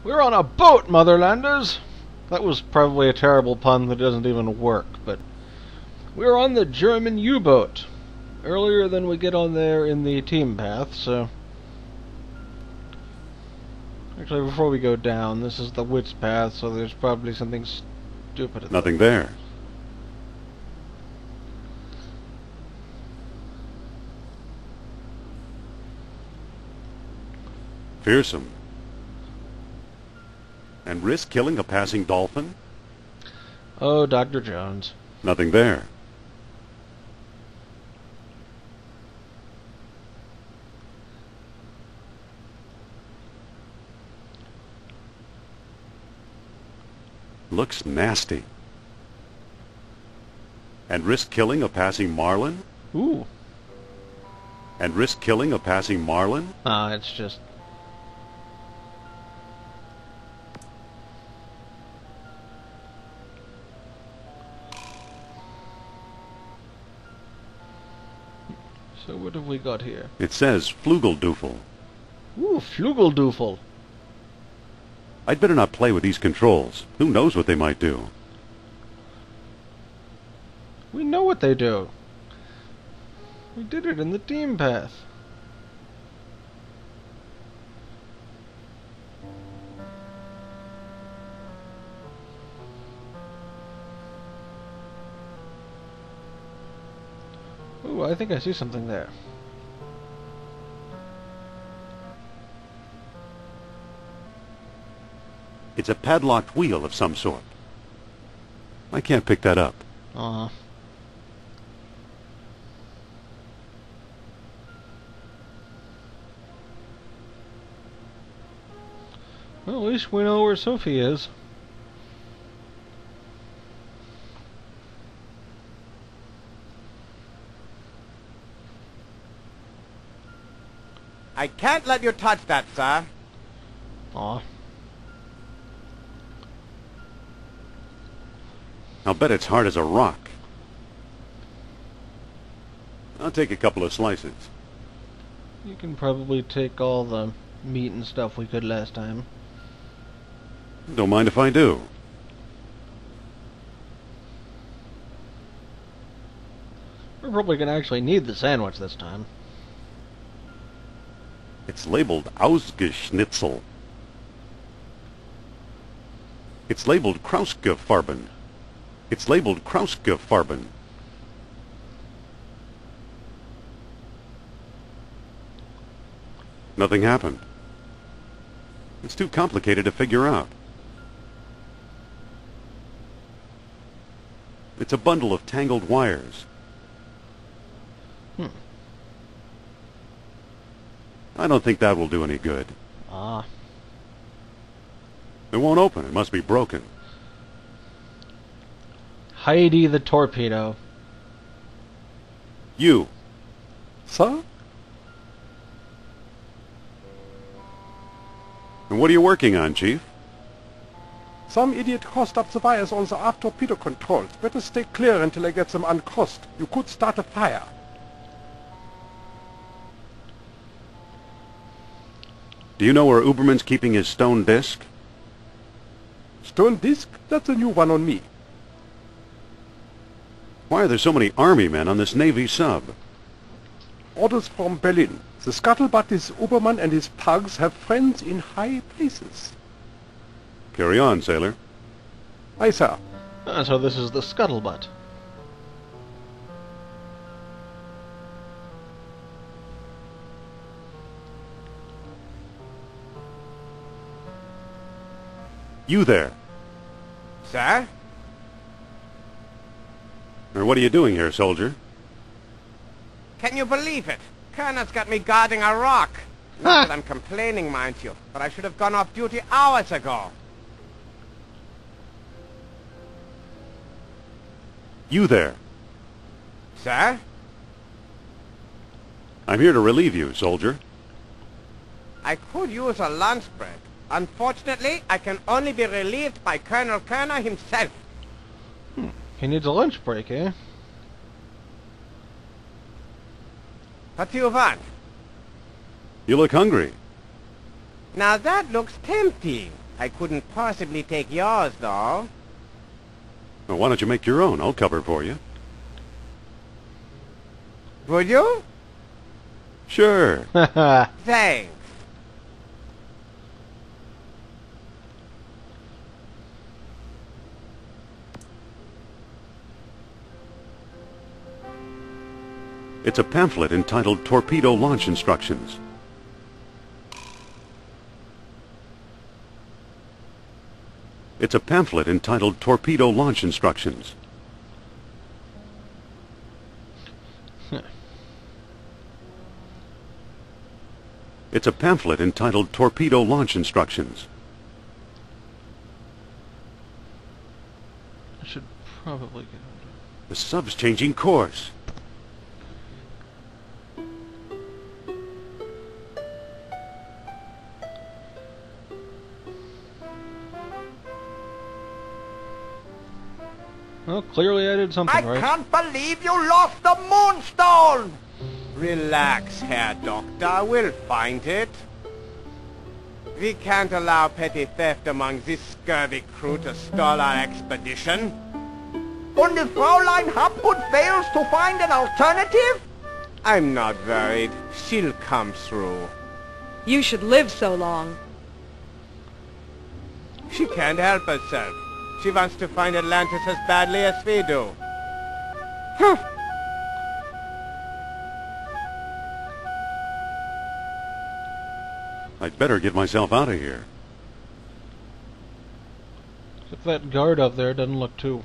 We're on a boat, Motherlanders! That was probably a terrible pun that doesn't even work, but we're on the German U-boat. Earlier than we get on there in the team path, so... Actually, before we go down, this is the Wits path, so there's probably something stupid at Nothing there. Fearsome. And risk killing a passing dolphin? Oh, Dr. Jones. Nothing there. Looks nasty. And risk killing a passing marlin? Ooh. And risk killing a passing marlin? It's just... So what have we got here? It says Flugeldoofel. Ooh, Flugeldoofel. I'd better not play with these controls. Who knows what they might do? We know what they do. We did it in the team path. Ooh, I think I see something there. It's a padlocked wheel of some sort. I can't pick that up. Uh-huh. Well, at least we know where Sophie is. I can't let you touch that, sir. Aw. I'll bet it's hard as a rock. I'll take a couple of slices. You can probably take all the meat and stuff we could last time. Don't mind if I do. We're probably gonna actually need the sandwich this time. It's labeled Ausgeschnitzel. It's labeled Krausgefarben. It's labeled Krausgefarben. Nothing happened. It's too complicated to figure out. It's a bundle of tangled wires. I don't think that will do any good. Ah. It won't open. It must be broken. Heidi the torpedo. You. Sir? And what are you working on, Chief? Some idiot crossed up the wires on the aft torpedo controls. Better stay clear until I get them uncrossed. You could start a fire. Do you know where Uberman's keeping his stone disc? Stone disc? That's a new one on me. Why are there so many army men on this Navy sub? Orders from Berlin. The scuttlebutt is Uberman and his pugs have friends in high places. Carry on, sailor. Aye, sir. So this is the scuttlebutt. You there. Sir? Or what are you doing here, soldier? Can you believe it? Colonel's got me guarding a rock. Not that I'm complaining, mind you, but I should have gone off duty hours ago. You there. Sir? I'm here to relieve you, soldier. I could use a lunch break. Unfortunately, I can only be relieved by Colonel Kerner himself. He needs a lunch break, eh? What do you want? You look hungry. Now that looks tempting. I couldn't possibly take yours, though. Well, why don't you make your own? I'll cover for you. Would you? Sure. Thanks. It's a pamphlet entitled Torpedo Launch Instructions. It's a pamphlet entitled Torpedo Launch Instructions. It's a pamphlet entitled Torpedo Launch Instructions. I should probably get under. The sub's changing course. Well, clearly I did something right. Can't believe you lost the moonstone! Relax, Herr Doctor. We'll find it. We can't allow petty theft among this scurvy crew to stall our expedition. And if Fraulein Hopgood fails to find an alternative? I'm not worried. She'll come through. You should live so long. She can't help herself. She wants to find Atlantis as badly as we do. I'd better get myself out of here. Except that guard up there doesn't look too...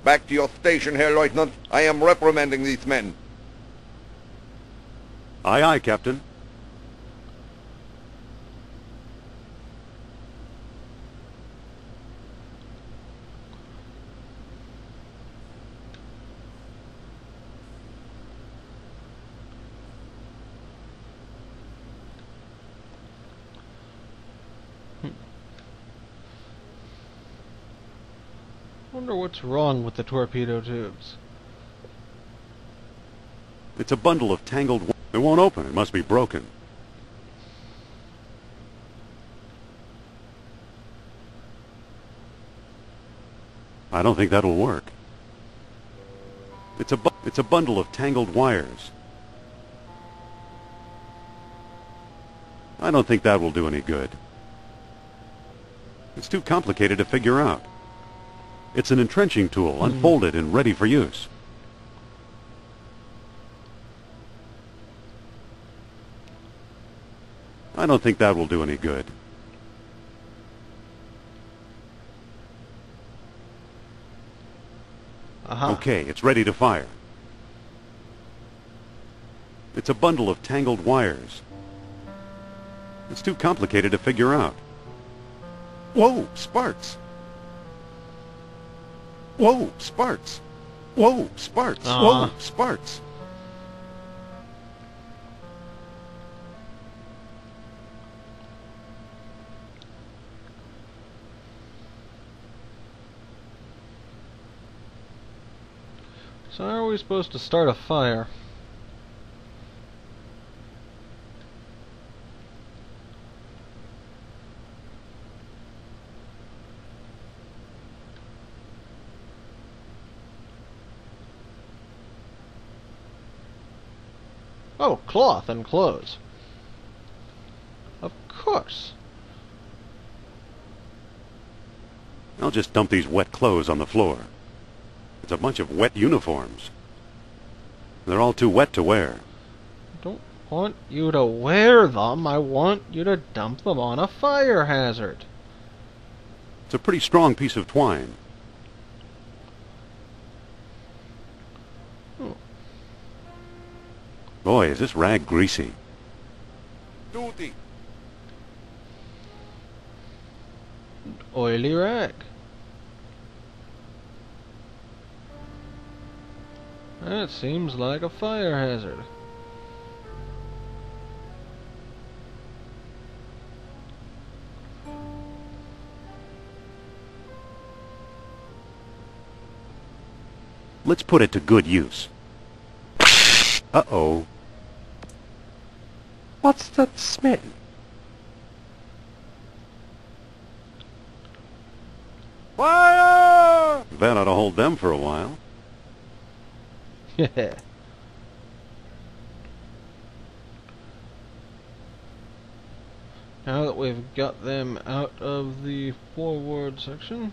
Back to your station, Herr Lieutenant. I am reprimanding these men. Aye, aye, Captain. Wonder what's wrong with the torpedo tubes. It's a bundle of tangled... It won't open. It must be broken. I don't think that'll work. It's a bundle of tangled wires. I don't think that will do any good. It's too complicated to figure out. It's an entrenching tool, unfolded and ready for use. I don't think that will do any good. Okay, it's ready to fire. It's a bundle of tangled wires. It's too complicated to figure out. Whoa, sparks! Whoa, sparks! Whoa, sparks! Whoa, sparks! So how are we supposed to start a fire? Oh, cloth and clothes. Of course. I'll just dump these wet clothes on the floor. It's a bunch of wet uniforms. They're all too wet to wear. I don't want you to wear them. I want you to dump them on a fire hazard. It's a pretty strong piece of twine. Oh. Boy, is this rag greasy. Duty. Oily rag. That seems like a fire hazard. Let's put it to good use. Uh-oh. What's that smell? Fire! That ought to hold them for a while. Yeah. Now that we've got them out of the forward section,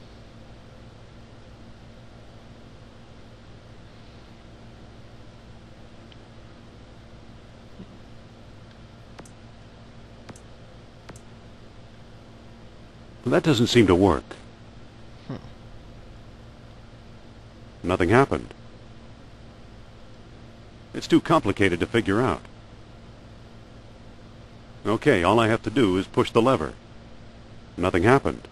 That doesn't seem to work. Nothing happened. It's too complicated to figure out. Okay, all I have to do is push the lever. Nothing happened.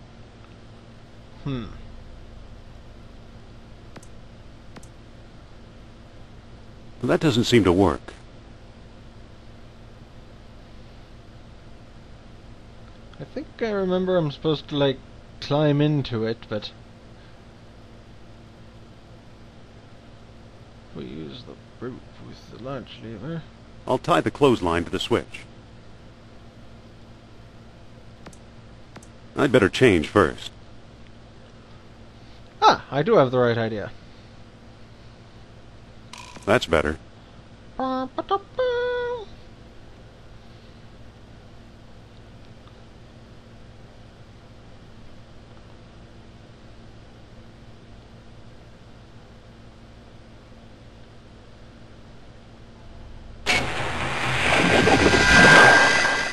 That doesn't seem to work. I think I remember I'm supposed to, like, climb into it, but we use the brute with the launch lever. I'll tie the clothesline to the switch. I'd better change first. Ah, I do have the right idea. That's better.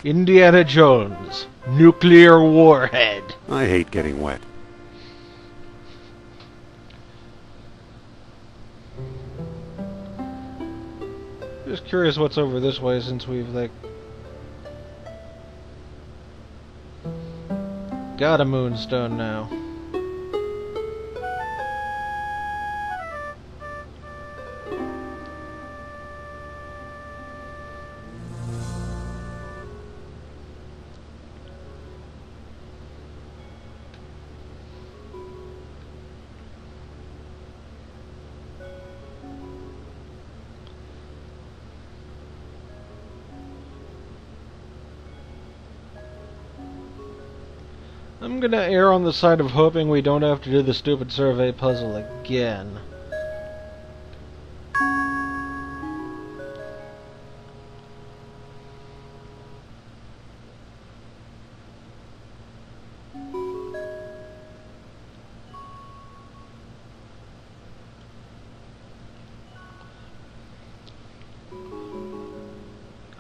Indiana Jones, nuclear warhead. I hate getting wet. Just curious what's over this way since we've, like, got a moonstone now. I'm gonna err on the side of hoping we don't have to do the stupid survey puzzle again.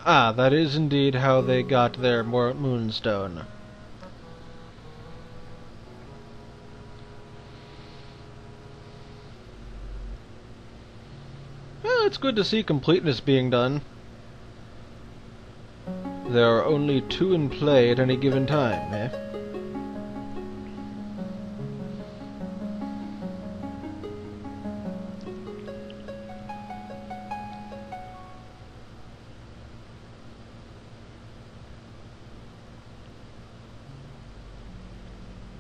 Ah, that is indeed how they got their moonstone. It's good to see completeness being done. There are only 2 in play at any given time, eh?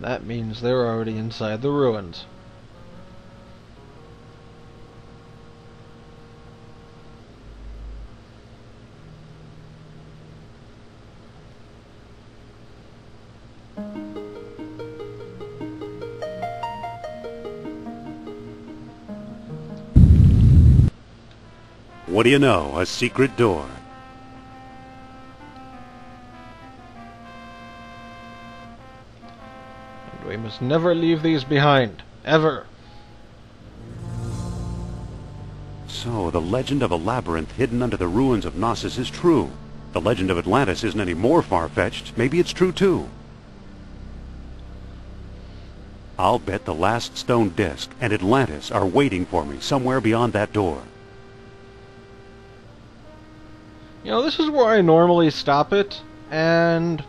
That means they're already inside the ruins. What do you know? A secret door. And we must never leave these behind. Ever. So, the legend of a labyrinth hidden under the ruins of Knossos is true. The legend of Atlantis isn't any more far-fetched. Maybe it's true, too. I'll bet the last stone disc and Atlantis are waiting for me somewhere beyond that door. You know, this is where I normally stop it, and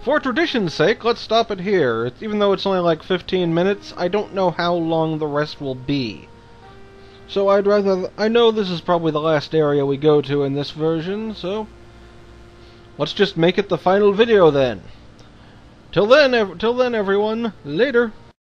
for tradition's sake, let's stop it here. Even though it's only like 15 minutes, I don't know how long the rest will be. So I know this is probably the last area we go to in this version, so let's just make it the final video then. Till then everyone, later.